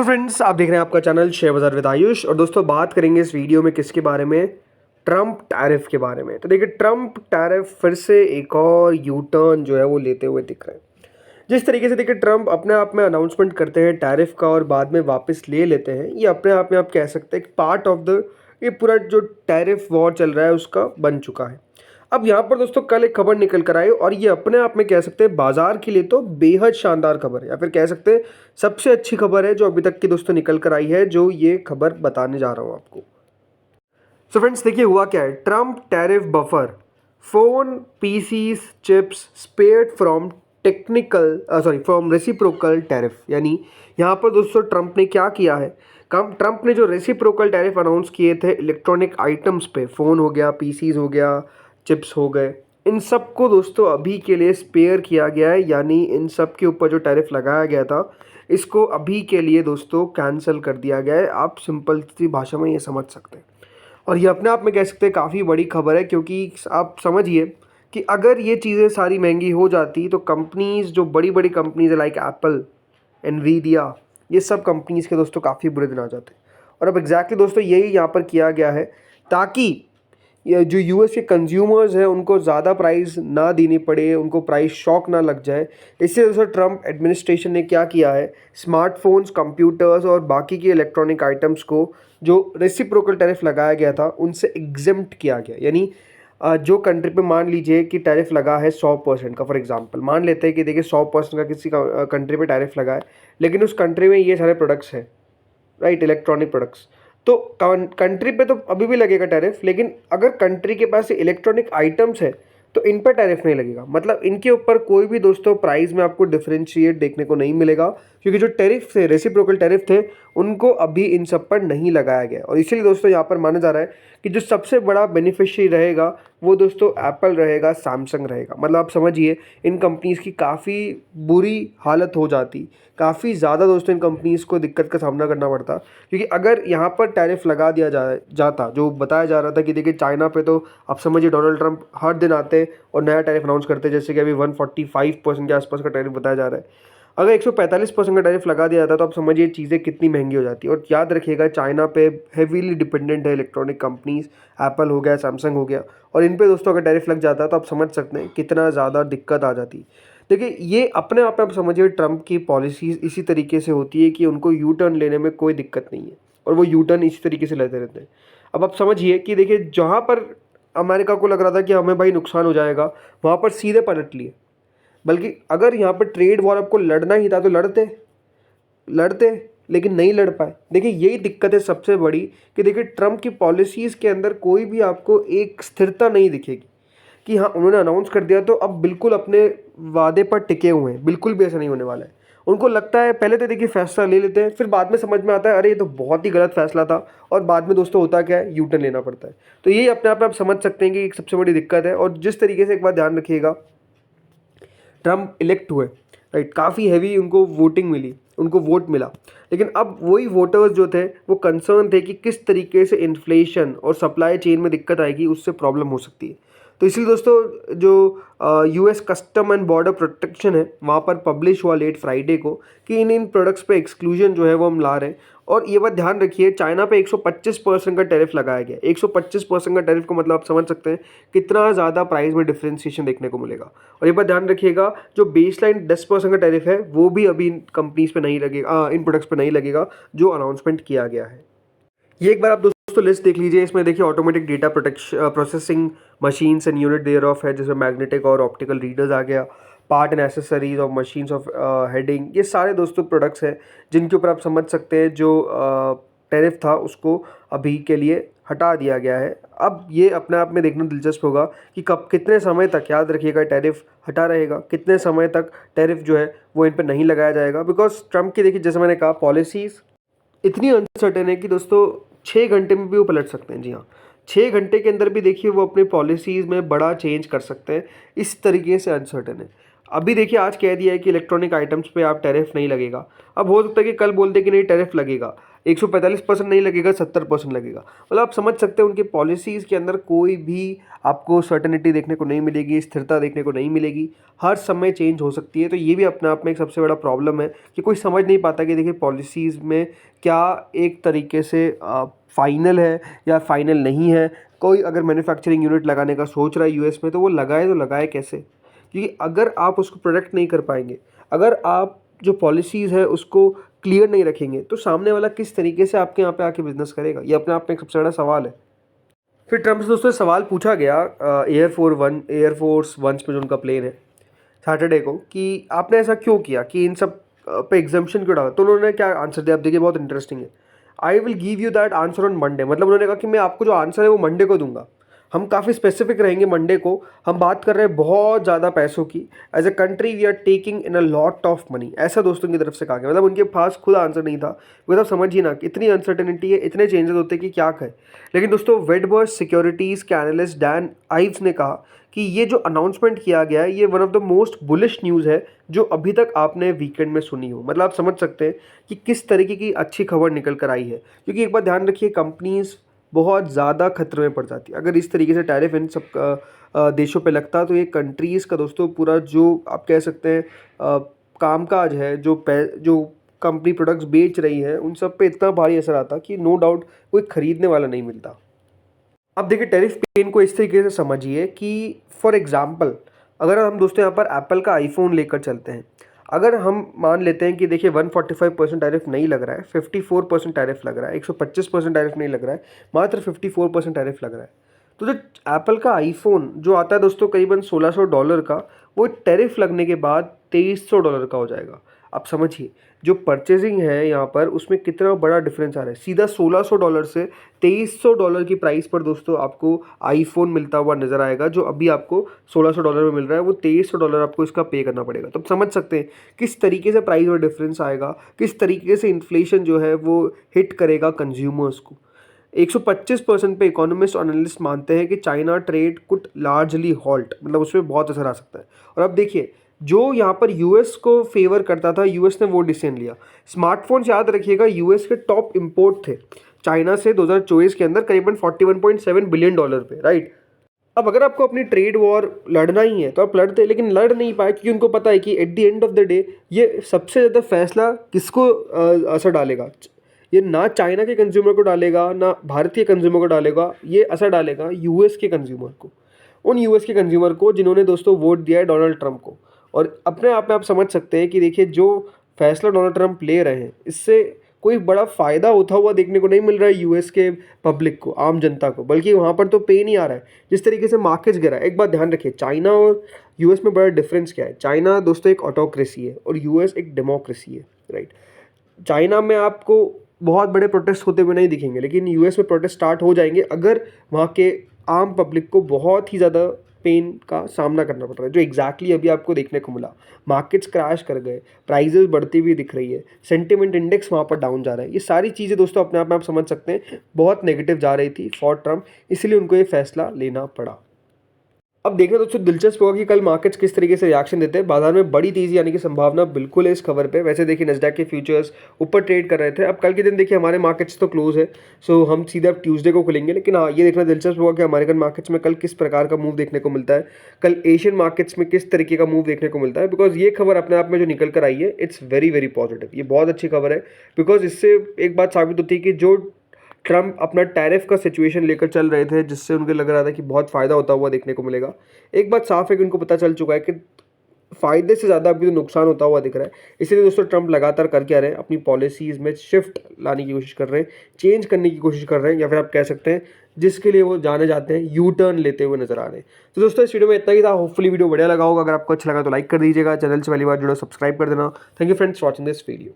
तो फ्रेंड्स, आप देख रहे हैं आपका चैनल शेयर बाजार विद आयुष। और दोस्तों, बात करेंगे इस वीडियो में किसके बारे में? ट्रम्प टैरिफ के बारे में। तो देखिए, ट्रम्प टैरिफ फिर से एक और यू टर्न जो है वो लेते हुए दिख रहे हैं। जिस तरीके से देखिए ट्रम्प अपने आप में अनाउंसमेंट करते हैं टैरिफ का और बाद में वापस ले लेते हैं, ये अपने आप में आप कह सकते हैं एक पार्ट ऑफ द ये पूरा जो टैरिफ वॉर चल रहा है उसका बन चुका है। अब यहाँ पर दोस्तों कल एक खबर निकल कर आई और ये अपने आप में कह सकते हैं बाजार के लिए तो बेहद शानदार खबर है, या फिर कह सकते हैं सबसे अच्छी खबर है जो अभी तक की दोस्तों निकल कर आई है, जो ये खबर बताने जा रहा हूँ आपको। सो फ्रेंड्स, देखिए हुआ क्या है। Trump tariff buffer phone PCs chips spared from from reciprocal tariff. यानी यहाँ पर दोस्तों ट्रम्प ने क्या किया है, ट्रम्प ने जो रेसिप्रोकल टैरिफ अनाउंस किए थे इलेक्ट्रॉनिक आइटम्स पे, फ़ोन हो गया, पीसीज हो गया, चिप्स हो गए, इन सब को दोस्तों अभी के लिए स्पेयर किया गया है। यानी इन सब के ऊपर जो टैरिफ लगाया गया था इसको अभी के लिए दोस्तों कैंसिल कर दिया गया है। आप सिंपल सी भाषा में ये समझ सकते हैं। और ये अपने आप में कह सकते हैं काफ़ी बड़ी खबर है, क्योंकि आप समझिए कि अगर ये चीज़ें सारी महंगी हो जाती तो कंपनीज़, जो बड़ी बड़ी कंपनीज़ है लाइक एप्पल, एनवीडिया, ये सब कंपनीज़ के दोस्तों काफ़ी बुरे दिन आ जाते। और अब एग्जैक्टली दोस्तों यही यहाँ पर किया गया है ताकि ये जो यूएस के कंज्यूमर्स हैं उनको ज़्यादा प्राइस ना देनी पड़े, उनको प्राइस शॉक ना लग जाए। इससे दोस्तों ट्रम्प एडमिनिस्ट्रेशन ने क्या किया है, स्मार्टफोन्स, कंप्यूटर्स और बाकी के इलेक्ट्रॉनिक आइटम्स को जो रेसिप्रोकल टैरिफ लगाया गया था उनसे एग्जेम्प्ट किया गया। यानी जो कंट्री पे मान लीजिए कि टैरिफ लगा है 100% का, फॉर एग्जांपल मान लेते हैं कि देखिए 100% का किसी कंट्री पे टैरिफ लगा है, लेकिन उस कंट्री में ये सारे प्रोडक्ट्स हैं, राइट, इलेक्ट्रॉनिक प्रोडक्ट्स, तो कंट्री पे तो अभी भी लगेगा टैरिफ। लेकिन अगर कंट्री के पास इलेक्ट्रॉनिक आइटम्स है तो इन पर टैरिफ नहीं लगेगा। मतलब इनके ऊपर कोई भी दोस्तों प्राइस में आपको डिफरेंशिएट देखने को नहीं मिलेगा, क्योंकि जो टैरिफ थे, रेसिप्रोकल टैरिफ थे, उनको अभी इन सब पर नहीं लगाया गया। और इसीलिए दोस्तों यहाँ पर माना जा रहा है कि जो सबसे बड़ा बेनिफिशियरी रहेगा वो दोस्तों एप्पल रहेगा, सैमसंग रहेगा। मतलब आप समझिए इन कंपनीज़ की काफ़ी बुरी हालत हो जाती, काफ़ी ज़्यादा दोस्तों इन कंपनीज़ को दिक्कत का सामना करना पड़ता। क्योंकि अगर यहाँ पर टैरिफ लगा दिया जाता, जो बताया जा रहा था कि देखिए चाइना पे तो आप समझिए डोनाल्ड ट्रंप हर दिन आते और नया टैरिफ अनाउंस करते, जैसे कि अभी 145% के आसपास का टैरिफ बताया जा रहा है। अगर 145% का टैरिफ लगा दिया जाता तो आप समझिए चीज़ें कितनी महंगी हो जाती। और याद रखिएगा चाइना पे हेवीली डिपेंडेंट है इलेक्ट्रॉनिक कंपनीज, एप्पल हो गया, सैमसंग हो गया, और इन पे दोस्तों अगर टैरिफ लग जाता तो आप समझ सकते हैं कितना ज़्यादा दिक्कत आ जाती। देखिए ये अपने आप में आप समझिए ट्रम्प की पॉलिसीज़ इसी तरीके से होती है कि उनको यू टर्न लेने में कोई दिक्कत नहीं है, और वो यू टर्न इसी तरीके से लेते रहते हैं। अब आप समझिए कि देखिए जहाँ पर अमेरिका को लग रहा था कि हमें भाई नुकसान हो जाएगा, वहाँ पर सीधे पलट लिए। बल्कि अगर यहाँ पर ट्रेड वॉर आपको लड़ना ही था तो लड़ते लड़ते लेकिन नहीं लड़ पाए। देखिए यही दिक्कत है सबसे बड़ी, कि देखिए ट्रम्प की पॉलिसीज़ के अंदर कोई भी आपको एक स्थिरता नहीं दिखेगी कि हाँ उन्होंने अनाउंस कर दिया तो अब बिल्कुल अपने वादे पर टिके हुए हैं। बिल्कुल भी ऐसा नहीं होने वाला है। उनको लगता है पहले तो देखिए फैसला ले लेते हैं, फिर बाद में समझ में आता है अरे ये तो बहुत ही गलत फैसला था, और बाद में दोस्तों होता क्या है, यू टर्न लेना पड़ता है। तो यही अपने आप में आप समझ सकते हैं कि एक सबसे बड़ी दिक्कत है। और जिस तरीके से एक बात ध्यान रखिएगा, ट्रम्प इलेक्ट हुए, राइट, काफ़ी हैवी उनको वोटिंग मिली, उनको वोट मिला, लेकिन अब वही वोटर्स जो थे वो कंसर्न थे कि किस तरीके से इन्फ्लेशन और सप्लाई चेन में दिक्कत आएगी, उससे प्रॉब्लम हो सकती है। तो इसलिए दोस्तों जो US custom and border protection है वहाँ पर पब्लिश हुआ लेट फ्राइडे को कि इन प्रोडक्ट्स पे एक्सक्लूजन जो है वो हम ला रहे हैं। और ये बात ध्यान रखिए, चाइना पे 125% का टैरिफ लगाया गया। 125% का टैरिफ को मतलब आप समझ सकते हैं कितना ज़्यादा प्राइस में डिफ्रेंसिएशन देखने को मिलेगा। और ये बात ध्यान रखिएगा, जो बेसलाइन 10% का टैरिफ है वो भी अभी इन कंपनीज़ पे नहीं लगेगा, इन प्रोडक्ट्स पे नहीं लगेगा जो अनाउंसमेंट किया गया है। ये एक बार आप दोस्तों लिस्ट देख लीजिए। इसमें देखिए automatic data processing machines and unit thereof है, जैसे मैग्नेटिक और ऑप्टिकल रीडर्स आ गया, part and accessories of machines of heading, ये सारे दोस्तों प्रोडक्ट्स हैं जिनके ऊपर आप समझ सकते हैं जो टैरिफ था उसको अभी के लिए हटा दिया गया है। अब ये अपने आप में देखना दिलचस्प होगा कि कब कितने समय तक, याद रखिएगा, टैरिफ हटा रहेगा, कितने समय तक टैरिफ जो है वो इन पर नहीं लगाया जाएगा। बिकॉज ट्रम्प की देखिए जैसे मैंने कहा पॉलिसीज़ इतनी अनसर्टेन है कि दोस्तों 6 घंटे में भी वो पलट सकते हैं। जी हाँ, 6 घंटे के अंदर भी देखिए वो अपनी पॉलिसीज़ में बड़ा चेंज कर सकते हैं, इस तरीके से अनसर्टेन है। अभी देखिए आज कह दिया है कि इलेक्ट्रॉनिक आइटम्स पे आप टैरिफ नहीं लगेगा। अब हो सकता है कि कल बोल दे कि नहीं टैरिफ लगेगा, 145% नहीं लगेगा, 70% लगेगा। मतलब आप समझ सकते हैं उनकी पॉलिसीज़ के अंदर कोई भी आपको सर्टेनिटी देखने को नहीं मिलेगी, स्थिरता देखने को नहीं मिलेगी, हर समय चेंज हो सकती है। तो ये भी अपने आप में एक सबसे बड़ा प्रॉब्लम है कि कोई समझ नहीं पाता कि देखिए पॉलिसीज़ में क्या एक तरीके से फाइनल है या फाइनल नहीं है। कोई अगर मैन्युफैक्चरिंग यूनिट लगाने का सोच रहा है यूएस में, तो वो लगाए तो लगाए कैसे? क्योंकि अगर आप उसको प्रोटेक्ट नहीं कर पाएंगे, अगर आप जो पॉलिसीज़ है उसको क्लियर नहीं रखेंगे, तो सामने वाला किस तरीके से आपके यहाँ पे आके बिजनेस करेगा? ये अपने आप में एक सबसे बड़ा सवाल है। फिर ट्रम्प से दोस्तों सवाल पूछा गया एयरफोर्स वन पे जो उनका प्लेन है सैटरडे को, कि आपने ऐसा क्यों किया, कि इन सब पे एग्जाम्पशन क्यों डाला? तो उन्होंने क्या आंसर दिया, आप देखिए बहुत इंटरेस्टिंग है। I will give you that answer on Monday. मतलब उन्होंने कहा कि मैं आपको जो आंसर है वो मंडे को दूंगा। हम काफ़ी स्पेसिफिक रहेंगे मंडे को। हम बात कर रहे हैं बहुत ज़्यादा पैसों की। As a country we are taking in a lot of money, ऐसा दोस्तों की तरफ से कहा गया। मतलब उनके पास खुद आंसर नहीं था। बिकॉज आप समझिए ना कि इतनी अनसर्टेनिटी है, इतने चेंजेस होते हैं कि क्या कहें। लेकिन दोस्तों वेडबर्स सिक्योरिटीज़ के एनालिस्ट डैन आइव्स ने कहा कि ये जो अनाउंसमेंट किया गया है ये one of the most bullish news है जो अभी तक आपने वीकेंड में सुनी हो। मतलब आप समझ सकते हैं कि किस तरीके की अच्छी खबर निकल कर आई है। क्योंकि एक बार ध्यान रखिए, कंपनीज बहुत ज़्यादा खतरे में पड़ जाती है अगर इस तरीके से टैरिफ इन सब देशों पे लगता। तो ये कंट्रीज़ का दोस्तों पूरा जो आप कह सकते हैं कामकाज है, जो कंपनी प्रोडक्ट्स बेच रही है, उन सब पे इतना भारी असर आता कि नो डाउट कोई ख़रीदने वाला नहीं मिलता। अब देखिए टैरिफ पेन को इस तरीके से समझिए कि फॉर एग्जांपल अगर हम दोस्तों यहाँ पर एप्पल का आईफोन लेकर चलते हैं, अगर हम मान लेते हैं कि देखिए 145% टैरिफ नहीं लग रहा है, 54% टैरिफ लग रहा है, 125% टैरिफ नहीं लग रहा है, मात्र 54% टैरिफ लग रहा है। तो जो एप्पल का आईफोन जो आता है दोस्तों करीबन $1600 का, वो टैरिफ लगने के बाद $2300 का हो जाएगा। आप समझिए जो परचेजिंग है यहाँ पर उसमें कितना बड़ा डिफरेंस आ रहा है। सीधा $1600 से $2300 की प्राइस पर दोस्तों आपको आईफोन मिलता हुआ नजर आएगा। जो अभी आपको $1600 में मिल रहा है वो $2300 आपको इसका पे करना पड़ेगा। तो आप समझ सकते हैं किस तरीके से प्राइस में डिफरेंस आएगा, किस तरीके से इन्फ्लेशन जो है वो हिट करेगा कंज्यूमर्स को। 125% पे इकोनॉमिस्ट और एनालिस्ट मानते हैं कि China trade could largely halt, मतलब उसमें बहुत असर आ सकता है। और अब देखिए जो यहाँ पर यूएस को फेवर करता था, यूएस ने वो डिसीजन लिया। स्मार्टफोन्स याद रखिएगा यूएस के टॉप इंपोर्ट थे चाइना से 2024 के अंदर करीबन $41.7 बिलियन पे, राइट। अब अगर आपको अपनी ट्रेड वॉर लड़ना ही है तो आप लड़ते, लेकिन लड़ नहीं पाए क्योंकि उनको पता है कि at the end of the day ये सबसे ज़्यादा फैसला किसको असर डालेगा। ये ना चाइना के कंज्यूमर को डालेगा ना भारतीय कंज्यूमर को डालेगा, ये असर डालेगा यूएस के कंज्यूमर को, उन यूएस के कंज्यूमर को जिन्होंने दोस्तों वोट दिया है डोनाल्ड ट्रंप को। और अपने आप में आप समझ सकते हैं कि देखिए जो फैसला डोनाल्ड ट्रंप ले रहे हैं इससे कोई बड़ा फ़ायदा होता हुआ देखने को नहीं मिल रहा है यूएस के पब्लिक को, आम जनता को, बल्कि वहाँ पर तो पे नहीं आ रहा है। जिस तरीके से मार्केट्स गिरा है, एक बात ध्यान रखिए चाइना और यूएस में बड़ा डिफरेंस क्या है। चाइना दोस्तों एक ऑटोक्रेसी है और यूएस एक डेमोक्रेसी है, राइट। चाइना में आपको बहुत बड़े प्रोटेस्ट होते हुए नहीं दिखेंगे, लेकिन यूएस में प्रोटेस्ट स्टार्ट हो जाएंगे अगर वहाँ के आम पब्लिक को बहुत ही ज़्यादा पेन का सामना करना पड़ रहा है, जो एग्जैक्टली अभी आपको देखने को मिला। मार्केट्स क्रैश कर गए, प्राइजेस बढ़ती हुई दिख रही है, सेंटिमेंट इंडेक्स वहाँ पर डाउन जा रहा है। ये सारी चीज़ें दोस्तों अपने आप में आप समझ सकते हैं बहुत नेगेटिव जा रही थी फॉर ट्रम्प, इसलिए उनको ये फैसला लेना पड़ा। अब देखना दोस्तों दिलचस्प होगा कि कल मार्केट्स किस तरीके से रिएक्शन देते हैं। बाजार में बड़ी तेजी आने की संभावना बिल्कुल है इस खबर पे। वैसे देखिए नस्डैक के फ्यूचर्स ऊपर ट्रेड कर रहे थे। अब कल के दिन देखिए हमारे मार्केट्स तो क्लोज है, सो हम सीधे अब ट्यूसडे को खुलेंगे। लेकिन हाँ ये देखना दिलचस्प होगा कि अमेरिकन मार्केट्स में कल किस प्रकार का मूव देखने को मिलता है, कल एशियन मार्केट्स में किस तरीके का मूव देखने को मिलता है। बिकॉज ये खबर अपने आप में जो निकल कर आई है इट्स वेरी वेरी पॉजिटिव, ये बहुत अच्छी खबर है। बिकॉज इससे एक बात साबित होती है कि जो ट्रम्प अपना टैरिफ का सिचुएशन लेकर चल रहे थे जिससे उनको लग रहा था कि बहुत फ़ायदा होता हुआ देखने को मिलेगा, एक बात साफ है कि उनको पता चल चुका है कि फ़ायदे से ज़्यादा अभी तो नुकसान होता हुआ दिख रहा है। इसलिए दोस्तों ट्रम्प लगातार कर क्या रहे हैं, अपनी पॉलिसीज़ में शिफ्ट लाने की कोशिश कर रहे हैं, चेंज करने की कोशिश कर रहे हैं, या फिर आप कह सकते हैं जिसके लिए वो जाने जाते हैं यू टर्न लेते हुए नजर आ रहे हैं। तो दोस्तों इस वीडियो में इतना ही था। होपफुली वीडियो बढ़िया लगा होगा। अगर आपको अच्छा लगा तो लाइक कर दीजिएगा, चैनल से पहली बार जुड़ो सब्सक्राइब कर देना। Thank you friends watching this video.